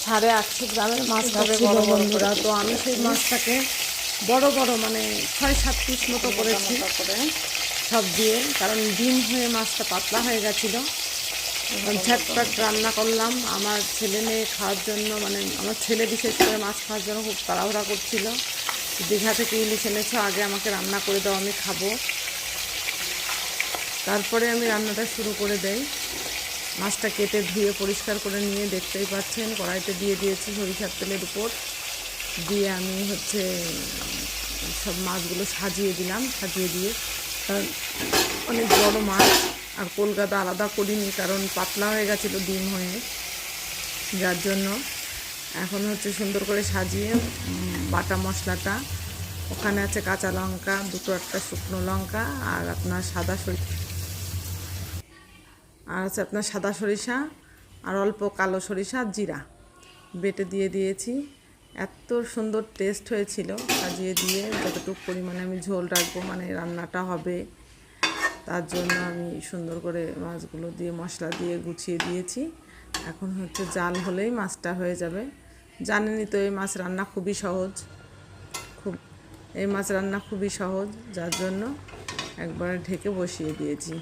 850 গ্রামের মাছটা ছিল বন্ধুরা। তো আমি সেই মাছটাকে বড় বড় মানে 6-7 পিস মতো করেছি সব দিয়ে, কারণ ডিম হয়ে মাছটা পাতলা হয়ে গেছিলো। ঝটপট রান্না করলাম আমার ছেলে মেয়ে খাওয়ার জন্য, মানে আমার ছেলে বিশেষ করে মাছ খাওয়ার জন্য খুব তাড়াহুড়া করছিল। দীঘা থেকে ইলিশ এনেছো, আগে আমাকে রান্না করে দাও, আমি খাবো। তারপরে আমি রান্নাটা শুরু করে দেই। মাছটা কেটে ধুয়ে পরিষ্কার করে নিয়ে দেখতেই পাচ্ছেন কড়াইতে দিয়ে দিয়েছি সরিষার তেলের উপর দিয়ে আমি সব মাছগুলো সাজিয়ে দিলাম। সাজিয়ে দিয়ে, কারণ অনেক বড় মাছ আর কলকাতা আলাদা করিনি, কারণ পাতলা হয়ে গেছিলো ডিম হয়ে, যার জন্য এখন সুন্দর করে সাজিয়ে বাটা মশলাটা, ওখানে আছে কাঁচা লঙ্কা দুটো, একটা শুকনো লঙ্কা, আর আপনার সাদা সরিষা আর অল্প কালো সরিষা জিরা বেটে দিয়ে দিয়েছি। এত সুন্দর টেস্ট হয়েছিল সাজিয়ে দিয়ে। যতটুকু পরিমাণে আমি ঝোল রাখবো, মানে রান্নাটা হবে, তার জন্য আমি সুন্দর করে মাছগুলো দিয়ে মশলা দিয়ে গুছিয়ে দিয়েছি। এখন জাল হলেই মাছটা হয়ে যাবে। জানেনই তো এই মাছ রান্না খুবই সহজ, এই মাছ রান্না খুবই সহজ, যার জন্য একবার ঢেকে বসিয়ে দিয়েছি।